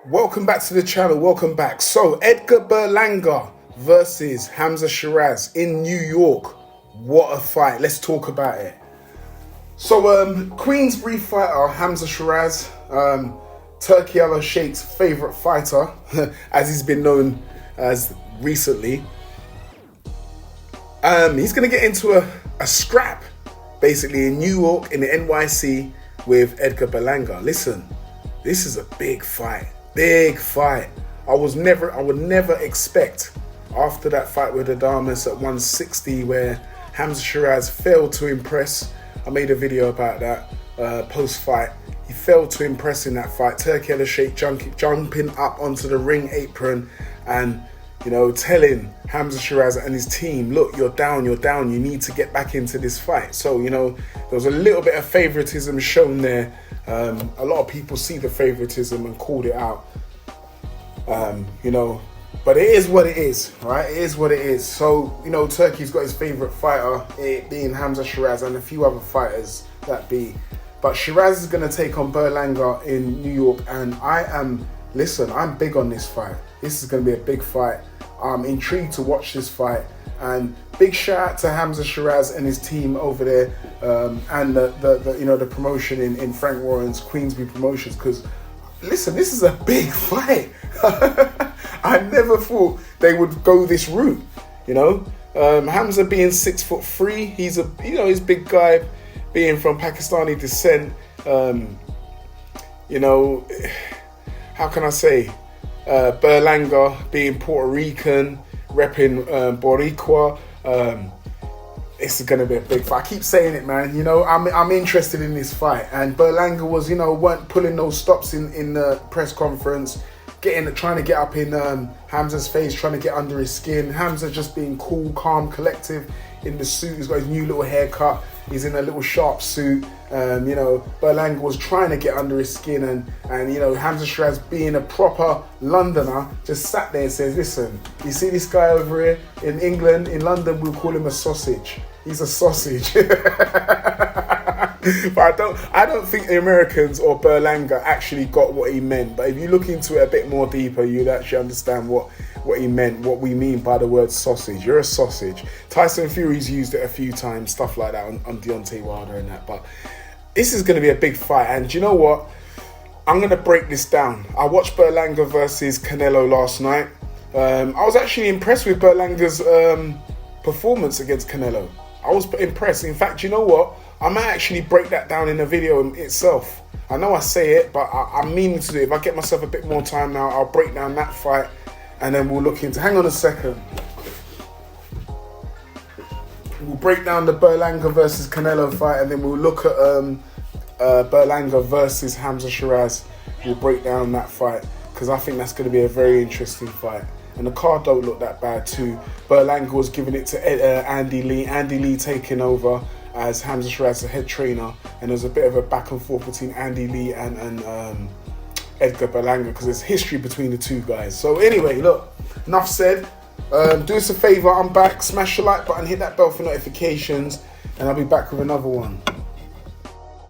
Welcome back to the channel, welcome back. So, Edgar Berlanga versus Hamza Sheeraz in New York. What a fight, let's talk about it. So, Queensbury fighter Hamza Sheeraz, Turkey Al-Sheikh's favourite fighter, as he's been known as recently. He's going to get into a scrap, basically, in New York, in the NYC, with Edgar Berlanga. Listen, this is a big fight. Big fight. I would never expect, after that fight with Alvarez at 160, where Hamza Sheeraz failed to impress. I made a video about that post-fight. He failed to impress in that fight. Turkey Al-Sheikh jumping up onto the ring apron and, you know, telling Hamza Sheeraz and his team, look, you're down, you need to get back into this fight. So, you know, there was a little bit of favoritism shown there. A lot of people see the favoritism and called it out, you know, but it is what it is, right? It is what it is. So, you know, Turkey's got his favorite fighter, it being Hamza Sheeraz, and a few other fighters that be. But Sheeraz is going to take on Berlanga in New York, and I'm big on this fight. This is going to be a big fight. I'm intrigued to watch this fight, and big shout out to Hamza Sheeraz and his team over there, and the promotion in Frank Warren's Queensbury Promotions, because listen, this is a big fight. I never thought they would go this route, you know. Hamza being 6'3", he's he's a big guy, being from Pakistani descent. You know, how can I say? Berlanga being Puerto Rican, repping Boricua. This is going to be a big fight. I keep saying it, man. You know, I'm interested in this fight. And Berlanga was, you know, weren't pulling no stops in the press conference, trying to get up in Hamza's face, trying to get under his skin. Hamza just being cool, calm, collective in the suit. He's got his new little haircut. He's in a little sharp suit. You know, Berlanga was trying to get under his skin, and you know, Hamza Sheeraz, being a proper Londoner, just sat there and says, listen, you see this guy over here in England, in London, we'll call him a sausage. He's a sausage. But I don't think the Americans or Berlanga actually got what he meant. But if you look into it a bit more deeper, you'd actually understand what he meant, what we mean by the word sausage. You're a sausage. Tyson Fury's used it a few times, stuff like that on Deontay Wilder and that. But this is going to be a big fight. And do you know what? I'm going to break this down. I watched Berlanga versus Canelo last night. I was actually impressed with Berlanga's performance against Canelo. I was impressed. In fact, you know what? I might actually break that down in a video itself. I know I say it, but I'm meaning to do it. If I get myself a bit more time now, I'll break down that fight, and then we'll look into... Hang on a second. We'll break down the Berlanga versus Canelo fight, and then we'll look at Berlanga versus Hamza Sheeraz. We'll break down that fight, because I think that's going to be a very interesting fight. And the card don't look that bad too. Berlanga was giving it to Andy Lee. Andy Lee taking over as Hamza Sheeraz, the head trainer. And there's a bit of a back and forth between Andy Lee and Edgar Berlanga, because there's history between the two guys. So anyway, look, enough said. Do us a favour, I'm back. Smash the like button, hit that bell for notifications, and I'll be back with another one.